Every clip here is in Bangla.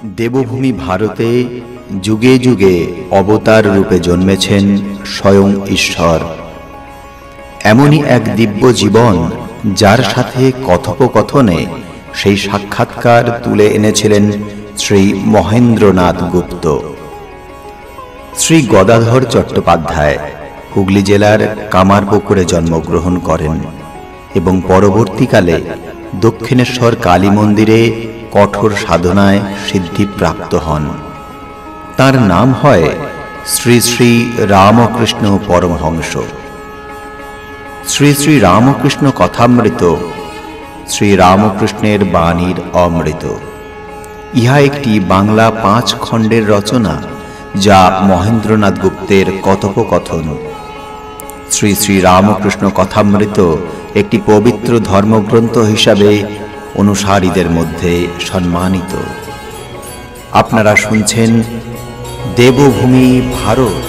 দেবভূমি ভারতে যুগে যুগে অবতার রূপে জন্মেছেন স্বয়ং ঈশ্বর। এমনই এক দিব্য জীবন যার সাথে কথোপকথনে সেই সাক্ষাৎকার তুলে এনেছিলেন শ্রী মহেন্দ্রনাথ গুপ্ত। শ্রী গদাধর চট্টোপাধ্যায় হুগলি জেলার কামারপুকুরে জন্মগ্রহণ করেন এবং পরবর্তীকালে দক্ষিণেশ্বর কালী মন্দিরে কঠোর সাধনায় সিদ্ধিপ্রাপ্ত হন। তার নাম হয় শ্রী শ্রী রামকৃষ্ণ পরমহংস। শ্রী শ্রী রামকৃষ্ণ কথামৃত শ্রী রামকৃষ্ণের বাণীর অমৃত। ইহা একটি বাংলা 5 খণ্ডের রচনা, যা মহেন্দ্রনাথ গুপ্তের কথোপকথন। শ্রী শ্রী রামকৃষ্ণ কথামৃত একটি পবিত্র ধর্মগ্রন্থ হিসাবে অনুসারীদের মধ্যে সম্মানিত। আপনারা শুনছেন দেবভূমি ভারত।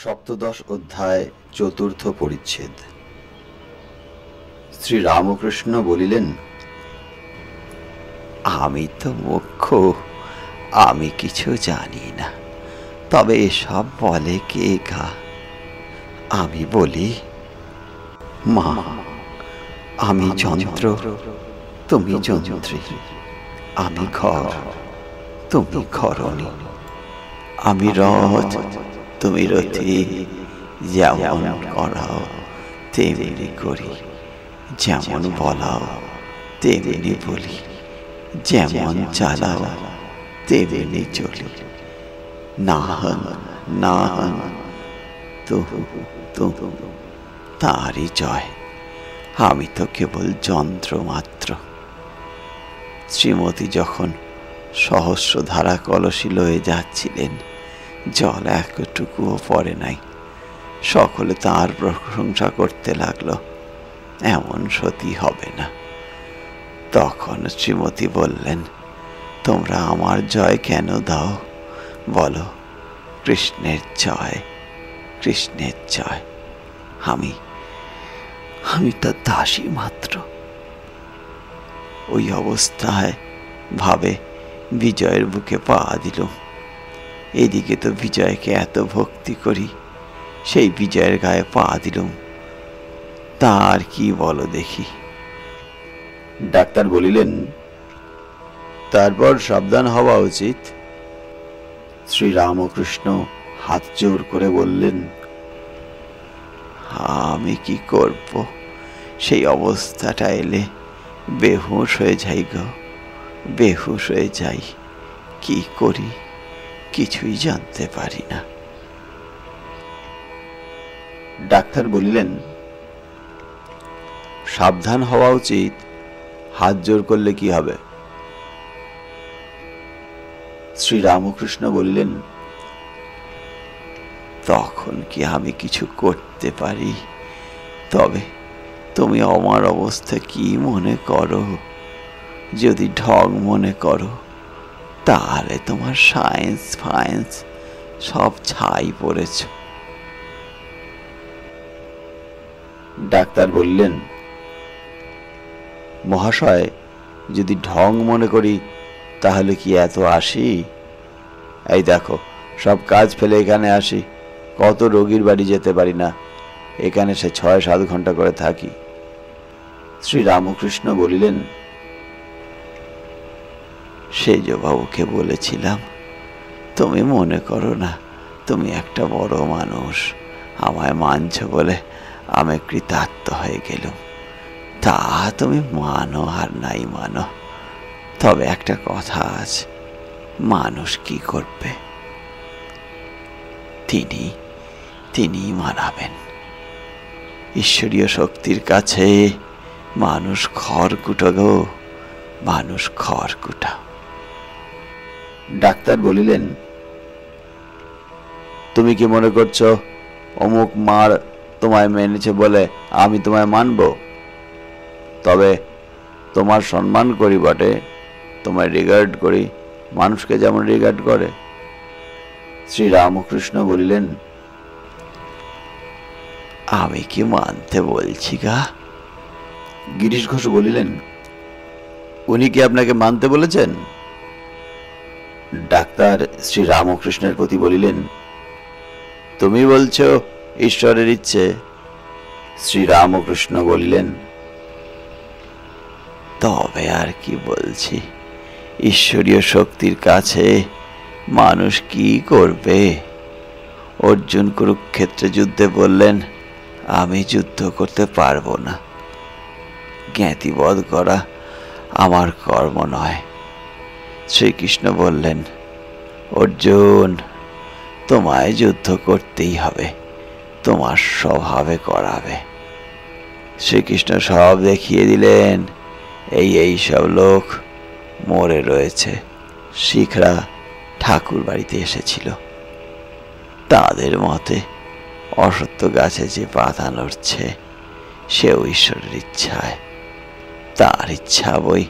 সপ্তদশ অধ্যায়, চতুর্থ পরিচ্ছেদ। শ্রী রামকৃষ্ণ বলিলেন, আমি তো মুখ্য, আমি কিছু জানি না, তবে এসব বলে কে গা? আমি বলি, মা, আমি যন্ত্র, তুমি যন্ত্রী। আমি ঘর, তুমি ঘরণী। আমি রথ, তুমি রথী। যেমন করাও তেমনি করি, যেমন বলাও তেমনি বলি, যেমন চালাও তেমনি চলি। নাহং নাহং তুহু তুহু, তাঁরই জয়। আমি তো কেবল যন্ত্র মাত্র। শ্রীমতী যখন সহস্রধারা কলসি লয়ে যাচ্ছিলেন, জল একটুকুও পড়ে নাই। সকলে তাঁর প্রশংসা করতে লাগলো, এমন সতী হবে না। তখন শ্রীমতী বললেন, তোমরা আমার জয় কেন দাও? বলো, কৃষ্ণের জয়, কৃষ্ণের জয়। আমি তো দাসী মাত্র। ওই অবস্থায় ভাবে বিজয়ের বুকে পা দিলুম। এদিকে তো বিজয়কে এত ভক্তি করি, সেই বিজয়ের গায়ে পা দিলুম। তার কি বলো দেখি? ডাক্তার বলিলেন, তারপর সাবধান হওয়া উচিত। শ্রী রামকৃষ্ণ হাত জোর করে বললেন, আমি কি করব? সেই অবস্থাটা এলে বেহুশ হয়ে যাই গো, বেহুশ হয়ে যাই। কি করি কিছুই জানতে পারি না। ডাক্তার বলিলেন, সাবধান হওয়া উচিত, হাত জোর করলে কি হবে? শ্রী রামকৃষ্ণ বলিলেন, তখন কি আমি কিছু করতে পারি? তবে তুমি আমার অবস্থা কি মনে করো? যদি ঢং মনে করো, তাহলে তোমার সায়েন্স ফায়েন্স সব ছাই পড়েছ। ডাক্তার বললেন, মহাশয়, যদি ঢং মনে করি তাহলে কি এত আসি? এই দেখো, সব কাজ ফেলে এখানে আসি, কত রোগীর বাড়ি যেতে পারি না, এখানে সে 6-7 ঘন্টা করে থাকি। শ্রী রামকৃষ্ণ বলিলেন, সেজবাবুকে বলেছিলাম, তুমি মনে করো না তুমি একটা বড় মানুষ, আমায় মানছ বলে আমি কৃতার্থ হয়ে গেলুম। তা তুমি মানো আর নাই মানো, তবে একটা কথা আছে, মানুষ কি করবে? তিনি মানাবেন। ঈশ্বরীয় শক্তির কাছে মানুষ খড়কুটো গো, মানুষ খড়কুটা। ডাক্তার বলিলেন, তুমি কি মনে করছো অমুক মার তোমায় মেনেছে বলে আমি তোমায় মানব? তবে তোমার সম্মান করি বটে, তোমায় রিগার্ড করি, মানুষকে যেমন রিগার্ড করে। শ্রী রামকৃষ্ণ বলিলেন, আমি কি মানতে বলছি গা? গিরিশ ঘোষ বলিলেন, উনি কি আপনাকে মানতে বলেছেন? ডাক্তার শ্রী রামকৃষ্ণের প্রতি বলিলেন, তুমি বলছো ঈশ্বরের ইচ্ছে? শ্রী রামকৃষ্ণ বলিলেন, তবে আর কি বলছি, ঈশ্বরীয় শক্তির কাছে মানুষ কি করবে? অর্জুন কুরুক্ষেত্রে যুদ্ধে বললেন, আমি যুদ্ধ করতে পারবো না, জ্ঞাতিবধ করা আমার কর্ম নয়। শ্রীকৃষ্ণ বললেন, অর্জুন, তোমায় যুদ্ধ করতেই হবে, তোমার স্বভাবে করাবে। শ্রীকৃষ্ণ সব দেখিয়ে দিলেন। এই সব লোক মরে রয়েছে। শিখরা ঠাকুর বাড়িতে এসেছিল। তাদের মতে অসত্য গাছে যে পাতা নড়ছে সেও ঈশ্বরের ইচ্ছায়। তার ইচ্ছা বই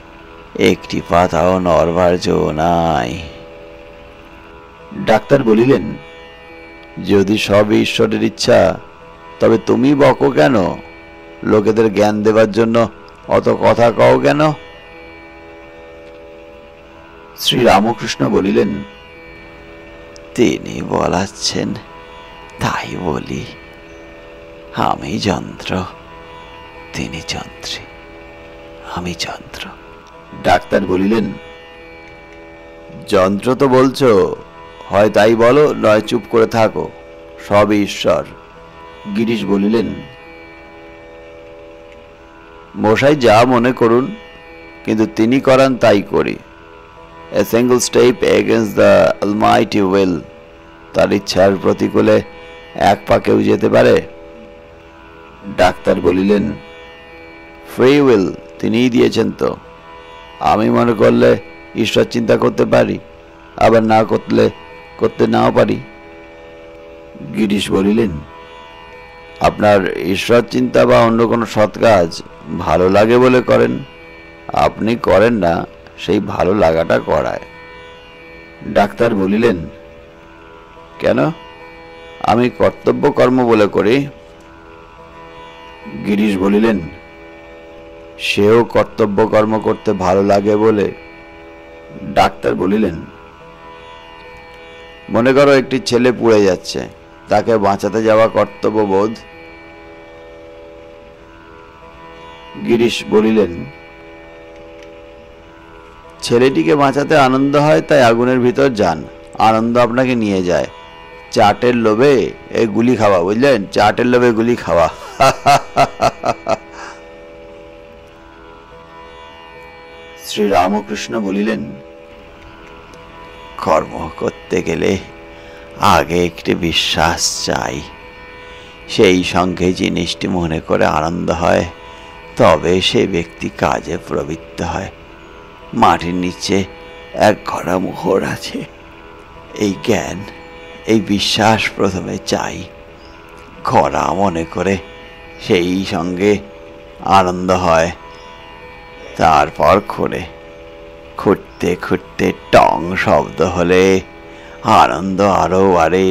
একটি পাতাও নড়বার জো নাই। ডাক্তার বলিলেন, যদি সব ঈশ্বরের ইচ্ছা, তবে তুমি বকো কেন? লোকেদের জ্ঞান দেবার জন্য অত কথা কও কেন? শ্রী রামকৃষ্ণ বলিলেন, তিনি বলাচ্ছেন তাই বলি। আমি যন্ত্র, তিনি যন্ত্রী, আমি যন্ত্র। ডাক্তার বলিলেন, যন্ত্র তো বলছো, হয় তাই বলো, নয় চুপ করে থাকো, সবই ঈশ্বর। গিরিশ বলিলেন, মশাই যা মনে করুন, কিন্তু তিনি করান তাই করি। A single step against the Almighty will. তার ইচ্ছার প্রতিকূলে এক পা কেউ যেতে পারে? ডাক্তার বলিলেন, ফ্রি উইল তিনিই দিয়েছেন তো। আমি মনে করলে ঈশ্বর চিন্তা করতে পারি, আবার না করতে নাও পারি। গিরিশ বলিলেন, আপনার ঈশ্বর চিন্তা বা অন্য কোনো সৎ কাজ ভালো লাগে বলে করেন। আপনি করেন না, সেই ভালো লাগাটা করায়। ডাক্তার বলিলেন, কেন? আমি কর্তব্য কর্ম বলে করি। গিরিশ বলিলেন, সেও কর্তব্য কর্ম করতে ভালো লাগে বলে। ডাক্তার বলিলেন, মনে করো একটি ছেলে পুড়ে যাচ্ছে, তাকে বাঁচাতে যাওয়া কর্তব্যবোধ। গিরিশ বলিলেন, ছেলেটিকে বাঁচাতে আনন্দ হয় তাই আগুনের ভিতর যান, আনন্দ আপনাকে নিয়ে যায়। চাটের লোভে এই গুলি খাওয়া, বুঝলেন? চাটের লোভে গুলি খাওয়া। শ্রী রামকৃষ্ণ বলিলেন, কর্ম করতে গেলে আগে একটি বিশ্বাস চাই। সেই সঙ্গে জিনিসটি মনে করে আনন্দ হয়, তবে সে ব্যক্তি কাজে প্রবৃত্ত হয়। মাটির নিচে এক ঘরা মোহর আছে। এই জ্ঞান, এই বিশ্বাস প্রথমে চাই। ঘরা মনে করে সেই সঙ্গে আনন্দ হয়, তারপর খোঁড়ে। খুঁড়তে খুঁড়তে টং শব্দ হলে আনন্দ আরও বাড়ে।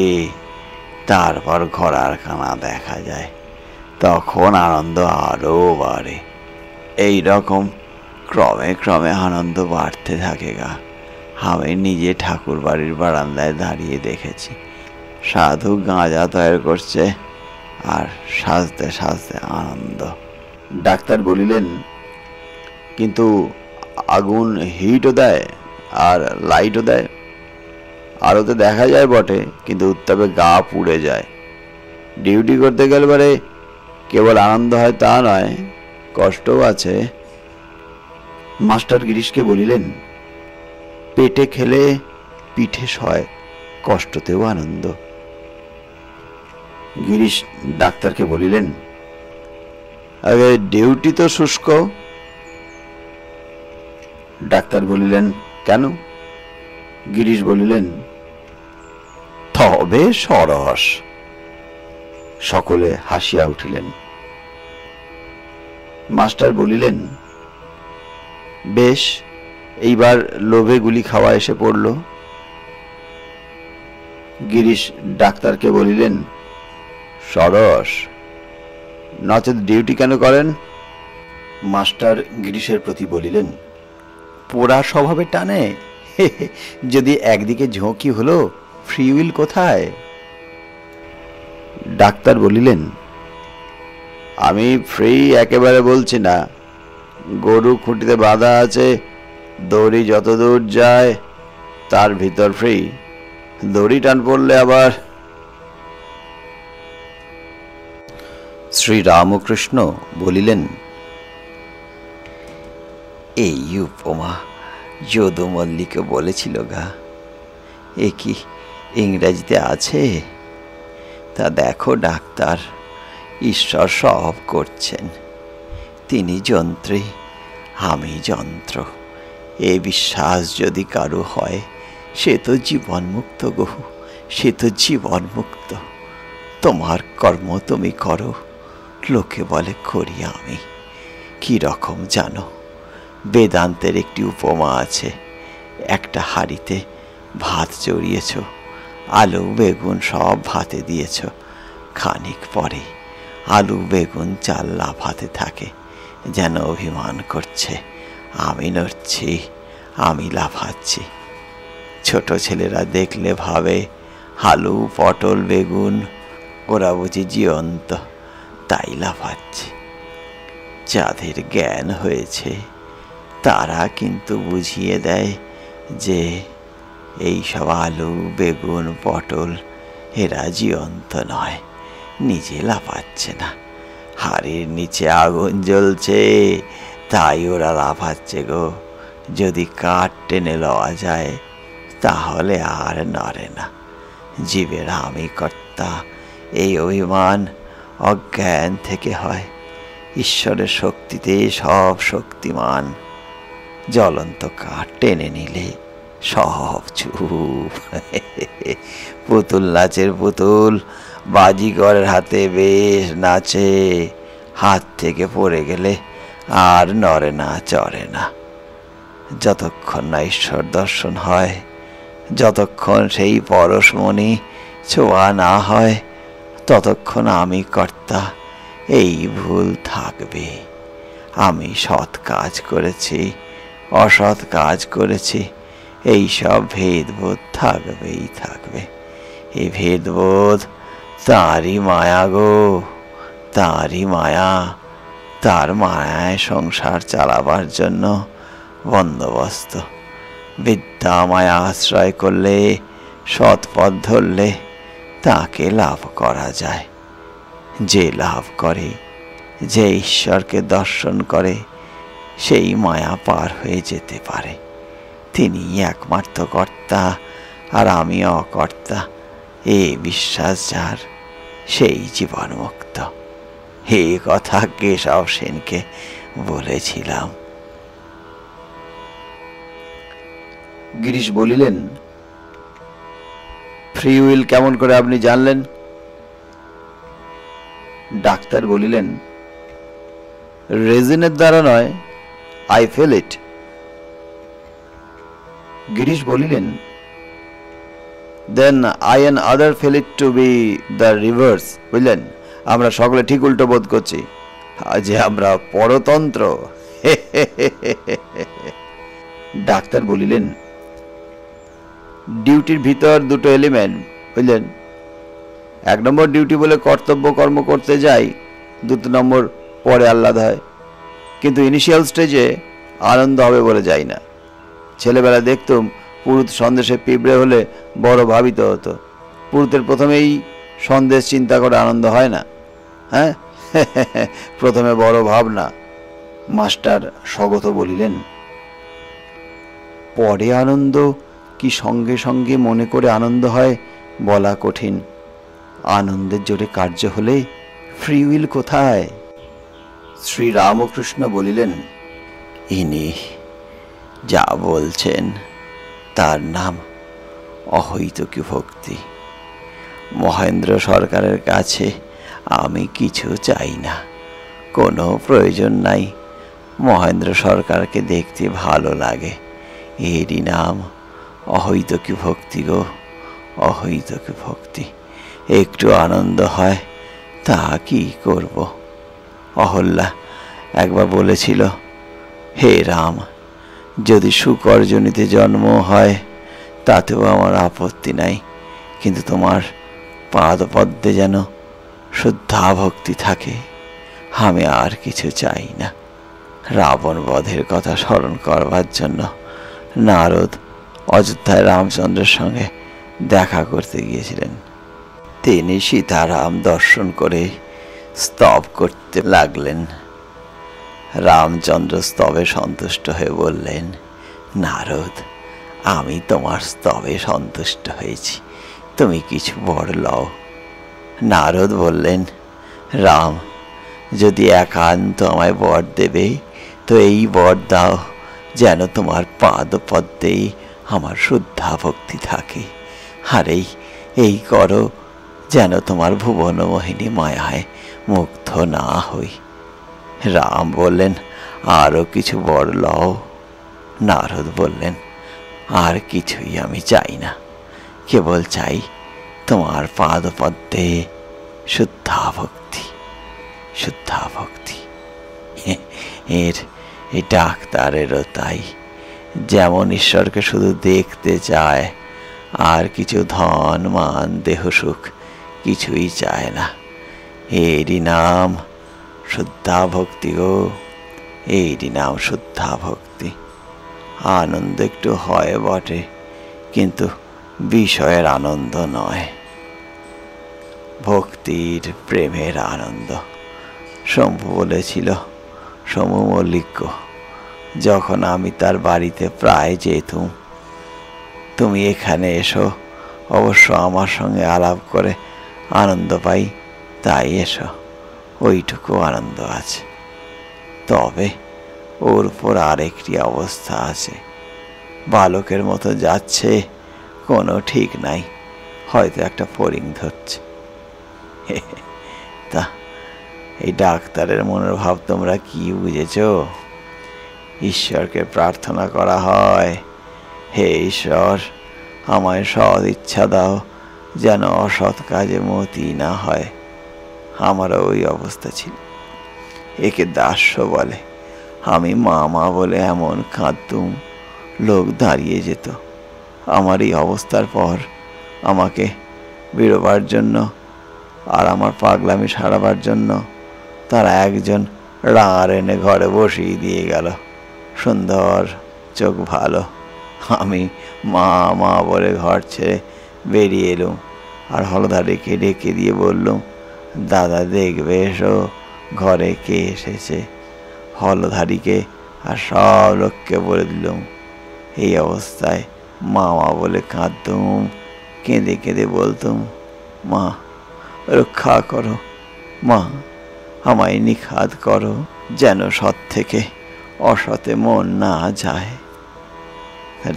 তারপর ঘোড়ার খানা দেখা যায়, তখন আনন্দ আরও বাড়ে। এই রকম ক্রমে ক্রমে আনন্দ বাড়তে থাকে গা। আমি নিজে ঠাকুর বাড়ির বারান্দায় দাঁড়িয়ে দেখেছি, সাধু গাঁজা তৈরি করছে আর সাজতে সাজতে আনন্দ। ডাক্তার বলিলেন, কিন্তু আগুন হিটও দেয় আর লাইটও দেয়। আলোতে দেখা যায় বটে, কিন্তু উত্তাপে গা পুড়ে যায়। ডিউটি করতে গেলে পরে কেবল আনন্দ হয় তা নয়, কষ্টও আছে। মাস্টার গিরিশকে বলিলেন, পেটে খেলে পিঠে সয়, কষ্টতেও আনন্দ। গিরিশ ডাক্তারকে বলিলেন, আগে ডিউটি তো শুষ্ক। ডাক্তার বলিলেন, কেন? গিরিশ বলিলেন, তবে সরস। সকলে হাসিয়া উঠিলেন। মাস্টার বলিলেন, বেশ, এইবার লোভে গুলি খাওয়া এসে পড়ল। গিরিশ ডাক্তারকে বলিলেন, সরস, নচেত ডিউটি কেন করেন? মাস্টার গিরিশের প্রতি বলিলেন, পোড়া স্বভাবে টানে। যদি একদিকে ঝোঁকি হলো, ফ্রি উইল কোথায়? ডাক্তার বলিলেন, আমি ফ্রি একেবারে বলছি না। গরু খুঁটিতে বাঁধা আছে, দড়ি যত দূর যায় তার ভিতর ফ্রি। দড়ি টান পড়লে আবার। শ্রীরামকৃষ্ণ বলিলেন, এই উপমা যদু মল্লিকে বলেছিল গা, এ কি ইংরাজিতে আছে? তা দেখো ডাক্তার, ঈশ্বর সব করছেন। তিনি যন্ত্রী, আমি যন্ত্র। এ বিশ্বাস যদি কারো হয়, সে তো জীবনমুক্ত গো, সে তো জীবনমুক্ত। তোমার কর্ম তুমি করো, লোকে বলে করি আমি। কি রকম জানো? বেদান্তের একটি উপমা আছে। একটা হাঁড়িতে ভাত চড়িয়েছ, আলু বেগুন সব ভাতে দিয়েছ। খানিক পরে আলু বেগুন চাল লাফাতে থাকে, যেন অভিমান করছে, আমি নড়ছি, আমি লাফাচ্ছি। ছোট ছেলেরা দেখলে ভাবে আলু পটল বেগুন ওরা বুঝি জীবন্ত, তাই লাফাচ্ছে। যাদের জ্ঞান হয়েছে তারা কিন্তু বুঝিয়ে দেয় যে এইসব আলু বেগুন পটল এরা জীবন্ত নয়, নিজে লাফাচ্ছে না। হাড়ির নিচে আগুন জ্বলছে, তাই ওরা লাফাচ্ছে গো। যদি কাঠ টেনে লওয়া যায় তাহলে আর নড়ে না। জীবের আমি কর্তা এই অভিমান অজ্ঞান থেকে হয়। ঈশ্বরের শক্তিতে সব শক্তিমান। জ্বলন্ত কাঠ টেনে নিলে সব চুপ। পুতুল নাচের পুতুল বাজিগরের হাতে বেশ নাচে, হাত থেকে পড়ে গেলে আর নড়ে না, চড়ে না। যতক্ষণ না ঈশ্বর দর্শন হয়, যতক্ষণ সেই পরশমণি ছোঁয়া না হয়, ততক্ষণ আমি কর্তা এই ভুল থাকবে। আমি সৎ কাজ করেছি, অসৎ কাজ করেছি, এই সব ভেদবোধ থাকবেই থাকবে। এই ভেদবোধ তাঁরই মায়া গো, তাঁরই মায়া। তার মায়ায় সংসার চালাবার জন্য বন্দোবস্ত। বিদ্যা মায়া আশ্রয় করলে, সৎ পথ ধরলে তাকে লাভ করা যায়। যে লাভ করে, যে ঈশ্বরকে দর্শন করে, সেই মায়া পার হয়ে যেতে পারে। তিনি একমাত্র কর্তা আর আমি অকর্তা, এ বিশ্বাস যার, সেই জীবন মুক্ত। এই কথা কেশব সেনকে বলেছিলাম। গিরিশ বলিলেন, ফ্রি উইল কেমন করে আপনি জানলেন? ডাক্তার বলিলেন, রেজিনের দ্বারা নয়, আই ফিল ইট। গিরিশ বলিলেন, then I and other feel it to be the reverse. বুঝলেন, আমরা সকলে ঠিক উল্টো বোধ করছি, যে আমরা পরতন্ত্র। ডাক্তার বলিলেন, ডিউটির ভিতর দুটো এলিমেন্ট, বুঝলেন। 1 নম্বর ডিউটি বলে কর্তব্য কর্ম করতে যাই, 2 নম্বর পরে আহ্লাদ হয়। কিন্তু ইনিশিয়াল স্টেজে আনন্দ হবে বলে যাই না। ছেলেবেলা দেখতুম পুরুত সন্দেশে পিঁপড়ে হলে বড় ভাবিত হতো। পুরুতের প্রথমেই সন্দেশ চিন্তা করে আনন্দ হয় না, হ্যাঁ। প্রথমে বড় ভাবনা। মাস্টার স্বগত বলিলেন, পরে আনন্দ কি সঙ্গে সঙ্গে মনে করে আনন্দ হয় বলা কঠিন। আনন্দের জোরে কার্য হলে ফ্রি উইল কোথায়? শ্রীরামকৃষ্ণ বলিলেন, ইনি যা বলছেন তার নাম অহৈতুকী ভক্তি। মহেন্দ্র সরকারের কাছে আমি কিছু চাই না, কোনো প্রয়োজন নাই। মহেন্দ্র সরকারকে দেখতে ভালো লাগে, এরই নাম অহৈতুকী ভক্তি গো, অহৈতুকী ভক্তি। একটু আনন্দ হয়, তা কি করব। অহল্যা একবার বলেছিল, হে রাম, যদি সুকর্জনিতে জন্ম হয় তাতেও আমার আপত্তি নাই, কিন্তু তোমার পাদপদ্মে যেন শুদ্ধা ভক্তি থাকে, আমি আর কিছু চাই না। রাবণ বধের কথা স্মরণ করবার জন্য নারদ অযোধ্যায় রামচন্দ্রের সঙ্গে দেখা করতে গিয়েছিলেন। তিনি সীতারাম দর্শন করে স্তব করতে লাগলেন। রামচন্দ্র স্তবে সন্তুষ্ট হয়ে বললেন, নারদ, আমি তোমার স্তবে সন্তুষ্ট হয়েছি, তুমি কিছু বর লও। নারদ বললেন, রাম, যদি একান্ত আমায় বর দেবে তো এই বর দাও, যেন তোমার পাদপদ্মেই আমার শুদ্ধা ভক্তি থাকে, আর এই করো যেন তোমার ভুবন মোহিনী মায়ায় মুগ্ধ না হই। রাম বললেন, আরও কিছু বর লও। নারদ বললেন, আর কিছুই আমি চাই না, কেবল চাই তোমার পাদপদ্মে শুদ্ধা ভক্তি, শুদ্ধা ভক্তি। এই ডাক্তারেরও তাই, যেমন ঈশ্বরকে শুধু দেখতে চায়, আর কিছু ধন মান দেহ সুখ কিছুই চায় না। এরই নাম শুদ্ধা ভক্তি গো, এরই নাম শুদ্ধা ভক্তি। আনন্দ একটু হয় বটে, কিন্তু বিষয়ের আনন্দ নয়, ভক্তির প্রেমের আনন্দ। শম্ভু বলেছিল, সমু মল্লিক, যখন আমি তার বাড়িতে প্রায় যেতুম, তুমি এখানে এসো, অবশ্য আমার সঙ্গে আলাপ করে আনন্দ পাই, তাই এসো, ওইটুকু আনন্দ আছে। তবে ওর উপর আরেকটি অবস্থা আছে, বালকের মতো যাচ্ছে, কোনো ঠিক নাই, হয়তো একটা ফড়িং ধরছে। তা এই ডাক্তারের মনের ভাব তোমরা কি বুঝেছ? ঈশ্বরকে প্রার্থনা করা হয়, হে ঈশ্বর, আমায় সৎ ইচ্ছা দাও, যেন অসৎ কাজে মতি না হয়। আমারও ওই অবস্থা ছিল। একে দাস্য বলে। আমি মা বলে এমন কাঁদতুম, লোক দাঁড়িয়ে যেত। আমার এই অবস্থার পর আমাকে বেরোবার জন্য আর আমার পাগলামি সারাবার জন্য তারা একজন রাঁড় এনে ঘরে বসিয়ে দিয়ে গেল। সুন্দর, চোখ ভালো। আমি মা বলে ঘর ছেড়ে বেরিয়ে এলুম, আর হলধারীকে ডেকে দিয়ে বললুম, দাদা দেখবে এসো, ঘরে কে এসেছে। হলধারীকে আর সব লোককে বলে দিলুম। এই অবস্থায় মা বলে কাঁদতুম, কেঁদে কেঁদে বলতুম, মা রক্ষা করো, মা আমায় নিখাত করো, যেন সৎ থেকে অসতে মন না যায়।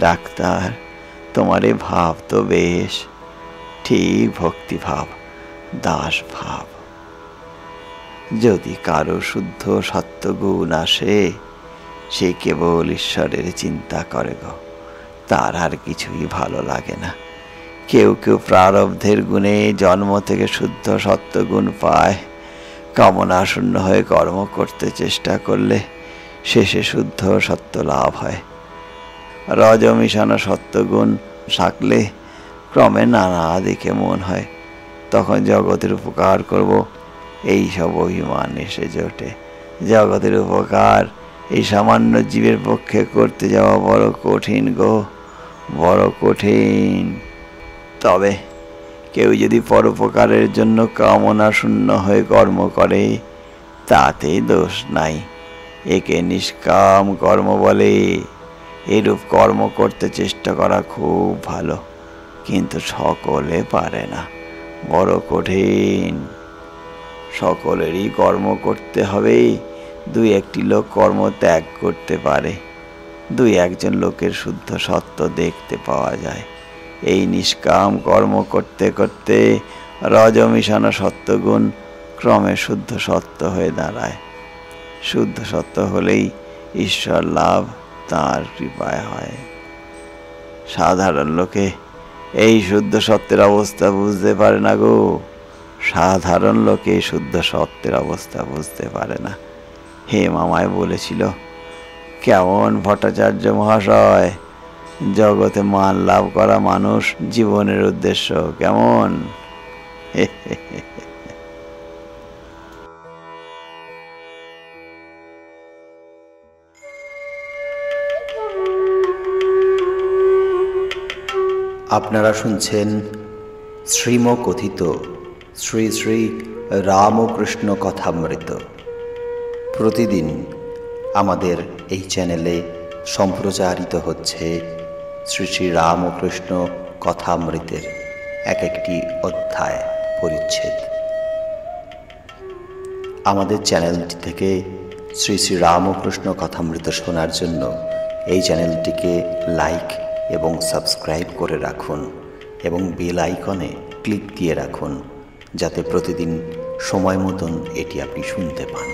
ডাক্তার, তোমার এ ভাব তো বেশ, ঠিক ভক্তিভাব, দাস ভাব। যদি কারো শুদ্ধ সত্যগুণ আসে, সে কেবল ঈশ্বরের চিন্তা করে গো, তার আর কিছুই ভালো লাগে না। কেউ কেউ প্রারব্ধের গুণে জন্ম থেকে শুদ্ধ সত্যগুণ পায়, কামনা শূন্য হয়ে কর্ম করতে চেষ্টা করলে শেষে শুদ্ধ সত্য লাভ হয়। রজ মিশানো সত্যগুণ থাকলে ক্রমে নানা দিকে মন হয়, তখন জগতের উপকার করব এই সব অভিমান এসে জোটে। জগতের উপকার এই সামান্য জীবের পক্ষে করতে যাওয়া বড় কঠিন গো, বড় কঠিন। তবে কেউ যদি পরোপকারের জন্য কামনা শূন্য হয়ে কর্ম করে, তাতে দোষ নাই, একে নিষ্কাম কর্ম বলে। এরূপ কর্ম করতে চেষ্টা করা খুব ভালো, কিন্তু সকলে পারে না, বড় কঠিন। সকলেরই কর্ম করতে হবে। দুই একটি লোক কর্ম ত্যাগ করতে পারে, দুই একজন লোকের শুদ্ধ সত্য দেখতে পাওয়া যায়। এই নিষ্কাম কর্ম করতে করতে রজ মিশানো সত্যগুণ ক্রমে শুদ্ধ সত্য হয়ে দাঁড়ায়। শুদ্ধ সত্য হলেই ঈশ্বর লাভ তার কৃপায় হয়। সাধারণ লোকে এই শুদ্ধ সত্যের অবস্থা বুঝতে পারে না গো, সাধারণ লোকে শুদ্ধ সত্যের অবস্থা বুঝতে পারে না। হেম আমায় বলেছিল, কেমন ভট্টাচার্য মহাশয়, জগতে মান লাভ করা মানুষ জীবনের উদ্দেশ্য কেমন? আপনারা শুনছেন শ্রীমকথিত শ্রী শ্রী রামকৃষ্ণ কথামৃত। প্রতিদিন আমাদের এই চ্যানেলে সম্প্রচারিত হচ্ছে শ্রী শ্রী রামকৃষ্ণ কথামৃতের এক একটি অধ্যায় পরিচ্ছেদ। আমাদের চ্যানেলটি থেকে শ্রী শ্রী রামকৃষ্ণ কথামৃত শোনার জন্য এই চ্যানেলটিকে লাইক এবং সাবস্ক্রাইব করে রাখুন এবং বেল আইকনে ক্লিক দিয়ে রাখুন, যাতে প্রতিদিন সময় মতন এটি আপনি শুনতে পান।